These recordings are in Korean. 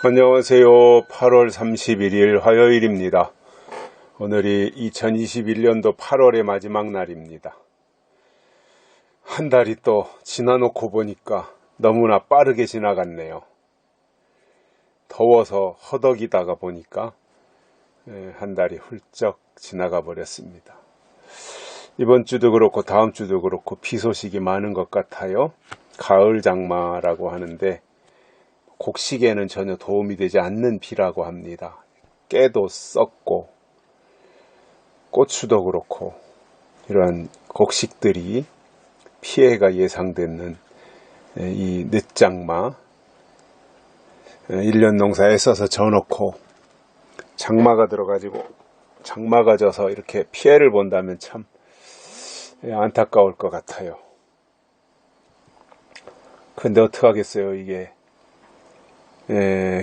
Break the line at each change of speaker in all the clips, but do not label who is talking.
안녕하세요. 8월 31일 화요일입니다. 오늘이 2021년도 8월의 마지막 날입니다. 한 달이 또 지나놓고 보니까 너무나 빠르게 지나갔네요. 더워서 허덕이다가 보니까 한 달이 훌쩍 지나가 버렸습니다. 이번 주도 그렇고 다음 주도 그렇고 비 소식이 많은 것 같아요. 가을 장마라고 하는데 곡식에는 전혀 도움이 되지 않는 비라고 합니다. 깨도 썩고 고추도 그렇고 이러한 곡식들이 피해가 예상되는 이 늦장마, 1년 농사에 써서 져놓고 장마가 들어가지고 장마가 져서 이렇게 피해를 본다면 참 안타까울 것 같아요. 근데 어떡하겠어요. 이게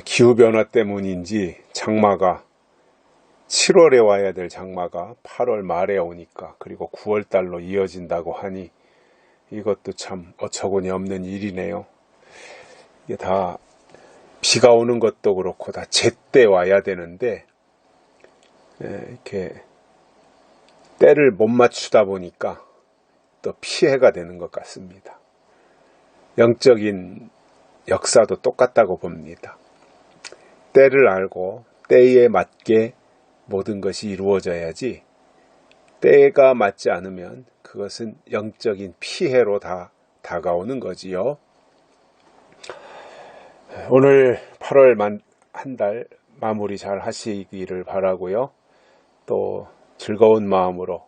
기후변화 때문인지 장마가 7월에 와야 될 장마가 8월 말에 오니까, 그리고 9월 달로 이어진다고 하니 이것도 참 어처구니 없는 일이네요. 이게 다 비가 오는 것도 그렇고 다 제때 와야 되는데 이렇게 때를 못 맞추다 보니까 또 피해가 되는 것 같습니다. 영적인 역사도 똑같다고 봅니다. 때를 알고 때에 맞게 모든 것이 이루어져야지, 때가 맞지 않으면 그것은 영적인 피해로 다 다가오는 거지요. 오늘 8월 한 달 마무리 잘 하시기를 바라고요. 또 즐거운 마음으로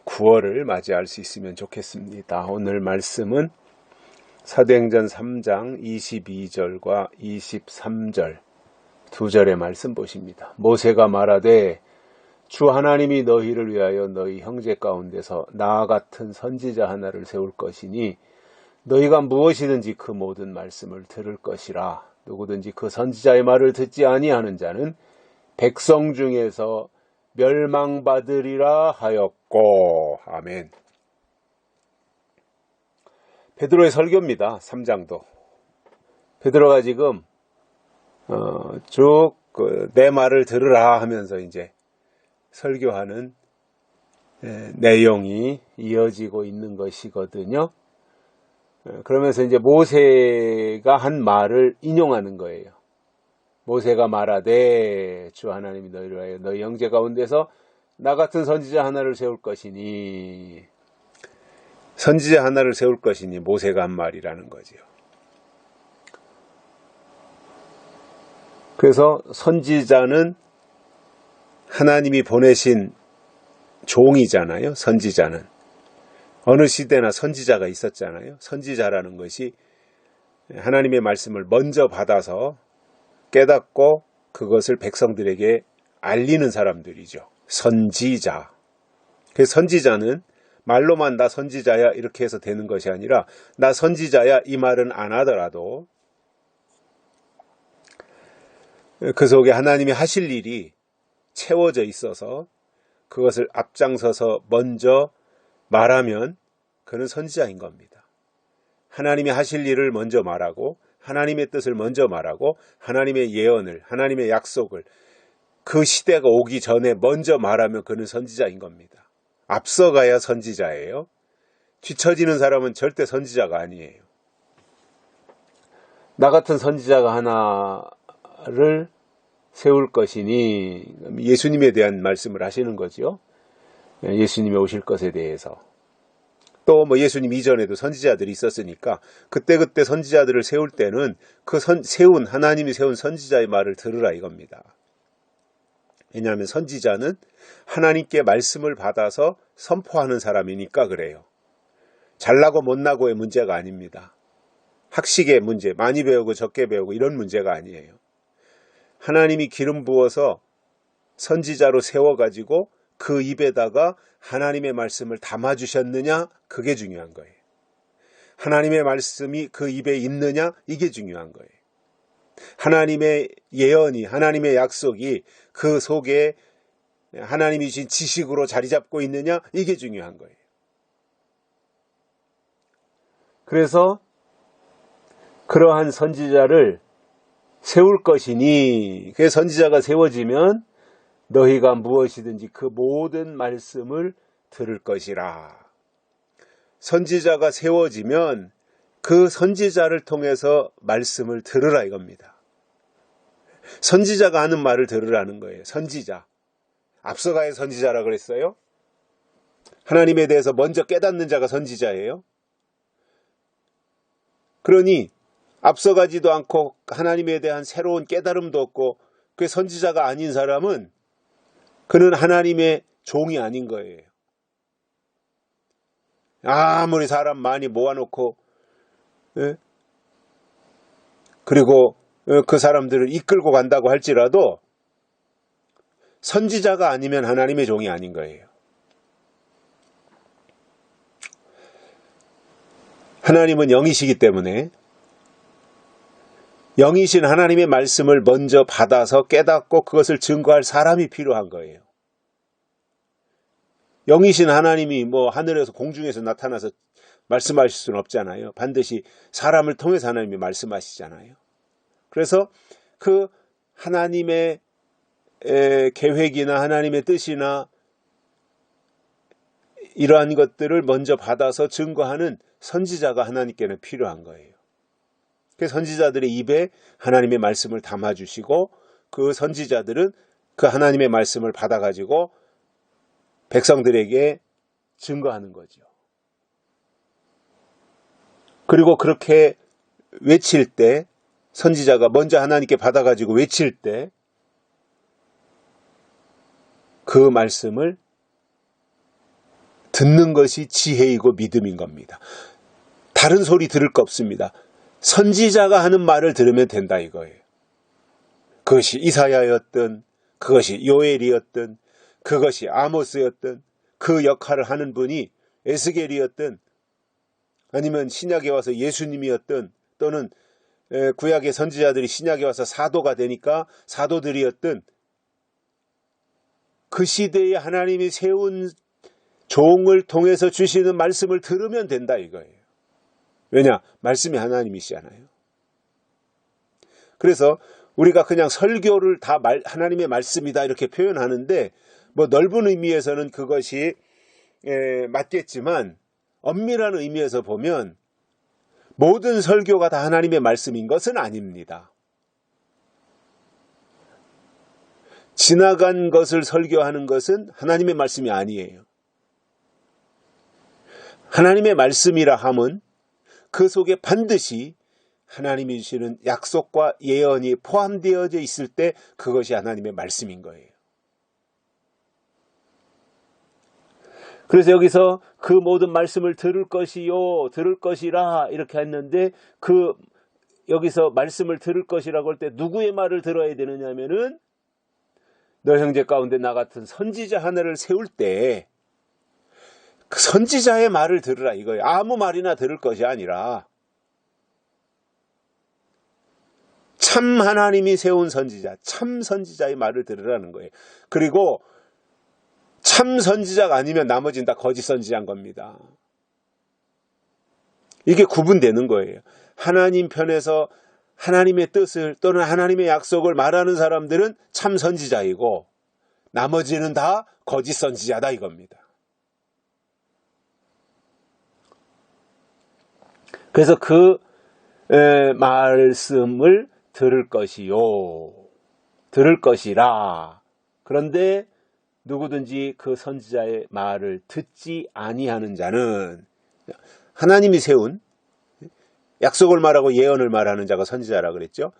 9월을 맞이할 수 있으면 좋겠습니다. 오늘 말씀은 사도행전 3장 22절과 23절 두 절의 말씀 보십니다. 모세가 말하되 주 하나님이 너희를 위하여 너희 형제 가운데서 나와 같은 선지자 하나를 세울 것이니 너희가 무엇이든지 그 모든 말씀을 들을 것이라. 누구든지 그 선지자의 말을 듣지 아니하는 자는 백성 중에서 멸망받으리라 하였고. 아멘. 베드로의 설교입니다. 3장도. 베드로가 지금 쭉 내 말을 들으라 하면서 이제 설교하는 내용이 이어지고 있는 것이거든요. 그러면서 이제 모세가 한 말을 인용하는 거예요. 모세가 말하되 주 하나님이 너희를 위하여 너희 형제 가운데서 나 같은 선지자 하나를 세울 것이니, 선지자 하나를 세울 것이니 모세가 한 말이라는 거지요. 그래서 선지자는 하나님이 보내신 종이잖아요. 선지자는 어느 시대나 선지자가 있었잖아요. 선지자라는 것이 하나님의 말씀을 먼저 받아서 깨닫고 그것을 백성들에게 알리는 사람들이죠. 선지자. 그래서 선지자는 말로만 나 선지자야 이렇게 해서 되는 것이 아니라, 나 선지자야 이 말은 안 하더라도 그 속에 하나님이 하실 일이 채워져 있어서 그것을 앞장서서 먼저 말하면 그는 선지자인 겁니다. 하나님이 하실 일을 먼저 말하고, 하나님의 뜻을 먼저 말하고, 하나님의 예언을, 하나님의 약속을 그 시대가 오기 전에 먼저 말하면 그는 선지자인 겁니다. 앞서가야 선지자예요. 뒤처지는 사람은 절대 선지자가 아니에요. 나 같은 선지자가 하나를 세울 것이니, 예수님에 대한 말씀을 하시는 거죠. 예수님이 오실 것에 대해서. 또 예수님 이전에도 선지자들이 있었으니까 그때 선지자들을 세울 때는 그 하나님이 세운 선지자의 말을 들으라 이겁니다. 왜냐하면 선지자는 하나님께 말씀을 받아서 선포하는 사람이니까 그래요. 잘나고 못나고의 문제가 아닙니다. 학식의 문제, 많이 배우고 적게 배우고 이런 문제가 아니에요. 하나님이 기름 부어서 선지자로 세워가지고 그 입에다가 하나님의 말씀을 담아주셨느냐, 그게 중요한 거예요. 하나님의 말씀이 그 입에 있느냐, 이게 중요한 거예요. 하나님의 예언이, 하나님의 약속이 그 속에 하나님이 주신 지식으로 자리 잡고 있느냐, 이게 중요한 거예요. 그래서 그러한 선지자를 세울 것이니, 그 선지자가 세워지면 너희가 무엇이든지 그 모든 말씀을 들을 것이라. 선지자가 세워지면 그 선지자를 통해서 말씀을 들으라 이겁니다. 선지자가 하는 말을 들으라는 거예요. 선지자. 앞서가의 선지자라 그랬어요. 하나님에 대해서 먼저 깨닫는 자가 선지자예요. 그러니 앞서가지도 않고 하나님에 대한 새로운 깨달음도 없고 그 선지자가 아닌 사람은 그는 하나님의 종이 아닌 거예요. 아무리 사람 많이 모아놓고 그리고 그 사람들을 이끌고 간다고 할지라도 선지자가 아니면 하나님의 종이 아닌 거예요. 하나님은 영이시기 때문에 영이신 하나님의 말씀을 먼저 받아서 깨닫고 그것을 증거할 사람이 필요한 거예요. 영이신 하나님이 하늘에서 공중에서 나타나서 말씀하실 수는 없잖아요. 반드시 사람을 통해서 하나님이 말씀하시잖아요. 그래서 그 하나님의 계획이나 하나님의 뜻이나 이러한 것들을 먼저 받아서 증거하는 선지자가 하나님께는 필요한 거예요. 그 선지자들의 입에 하나님의 말씀을 담아주시고 그 선지자들은 그 하나님의 말씀을 받아가지고 백성들에게 증거하는 거죠. 그리고 그렇게 외칠 때 선지자가 먼저 하나님께 받아가지고 외칠 때 그 말씀을 듣는 것이 지혜이고 믿음인 겁니다. 다른 소리 들을 거 없습니다. 선지자가 하는 말을 들으면 된다 이거예요. 그것이 이사야였든 그것이 요엘이었든 그것이 아모스였든 그 역할을 하는 분이 에스겔이었든 아니면 신약에 와서 예수님이었든 또는 구약의 선지자들이 신약에 와서 사도가 되니까 사도들이었든 그 시대에 하나님이 세운 종을 통해서 주시는 말씀을 들으면 된다 이거예요. 왜냐? 말씀이 하나님이시잖아요. 그래서 우리가 그냥 설교를 다 하나님의 말씀이다 이렇게 표현하는데 넓은 의미에서는 그것이 맞겠지만 엄밀한 의미에서 보면 모든 설교가 다 하나님의 말씀인 것은 아닙니다. 지나간 것을 설교하는 것은 하나님의 말씀이 아니에요. 하나님의 말씀이라 함은 그 속에 반드시 하나님이 주시는 약속과 예언이 포함되어져 있을 때 그것이 하나님의 말씀인 거예요. 그래서 여기서 그 모든 말씀을 들을 것이요, 들을 것이라 이렇게 했는데 여기서 말씀을 들을 것이라고 할 때 누구의 말을 들어야 되느냐 하면은 너 형제 가운데 나 같은 선지자 하나를 세울 때 그 선지자의 말을 들으라 이거예요. 아무 말이나 들을 것이 아니라 참 하나님이 세운 선지자, 참 선지자의 말을 들으라는 거예요. 그리고 참 선지자가 아니면 나머지는 다 거짓 선지자인 겁니다. 이게 구분되는 거예요. 하나님 편에서 하나님의 뜻을 또는 하나님의 약속을 말하는 사람들은 참 선지자이고 나머지는 다 거짓 선지자다 이겁니다. 그래서 그 말씀을 들을 것이요, 들을 것이라. 그런데 누구든지 그 선지자의 말을 듣지 아니하는 자는 하나님이 세운 약속을 말하고 예언을 말하는 자가 선지자라 그랬죠.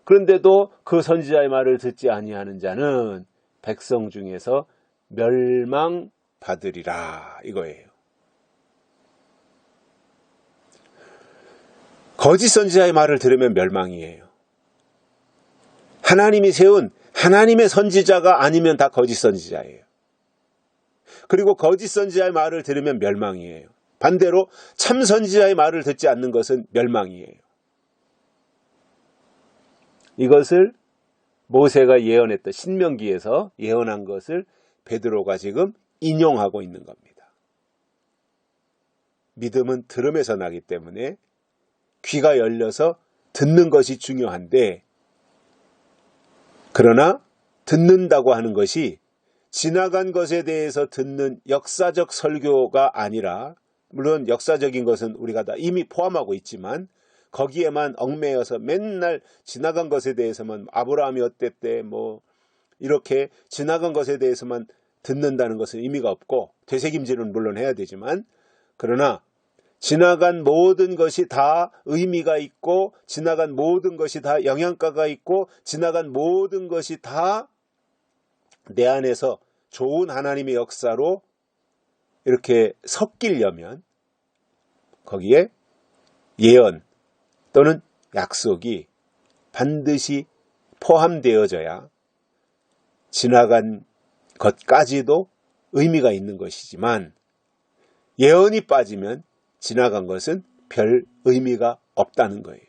그런데도 그 선지자의 말을 듣지 아니하는 자는 백성 중에서 멸망받으리라 이거예요. 거짓 선지자의 말을 들으면 멸망이에요. 하나님이 세운 하나님의 선지자가 아니면 다 거짓 선지자예요. 그리고 거짓 선지자의 말을 들으면 멸망이에요. 반대로 참 선지자의 말을 듣지 않는 것은 멸망이에요. 이것을 모세가 예언했던 신명기에서 예언한 것을 베드로가 지금 인용하고 있는 겁니다. 믿음은 들음에서 나기 때문에 귀가 열려서 듣는 것이 중요한데 그러나 듣는다고 하는 것이 지나간 것에 대해서 듣는 역사적 설교가 아니라, 물론 역사적인 것은 우리가 다 이미 포함하고 있지만 거기에만 얽매여서 맨날 지나간 것에 대해서만, 아브라함이 어땠대 뭐 이렇게 지나간 것에 대해서만 듣는다는 것은 의미가 없고, 되새김질은 물론 해야 되지만, 그러나 지나간 모든 것이 다 의미가 있고, 지나간 모든 것이 다 영양가가 있고, 지나간 모든 것이 다 내 안에서 좋은 하나님의 역사로 이렇게 섞이려면 거기에 예언 또는 약속이 반드시 포함되어져야 지나간 것까지도 의미가 있는 것이지만, 예언이 빠지면 지나간 것은 별 의미가 없다는 거예요.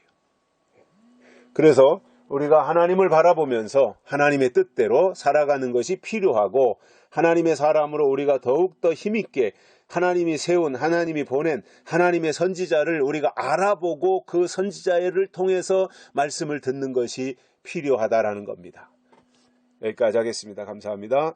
그래서 우리가 하나님을 바라보면서 하나님의 뜻대로 살아가는 것이 필요하고, 하나님의 사람으로 우리가 더욱더 힘있게 하나님이 세운, 하나님이 보낸 하나님의 선지자를 우리가 알아보고 그 선지자를 통해서 말씀을 듣는 것이 필요하다라는 겁니다. 여기까지 하겠습니다. 감사합니다.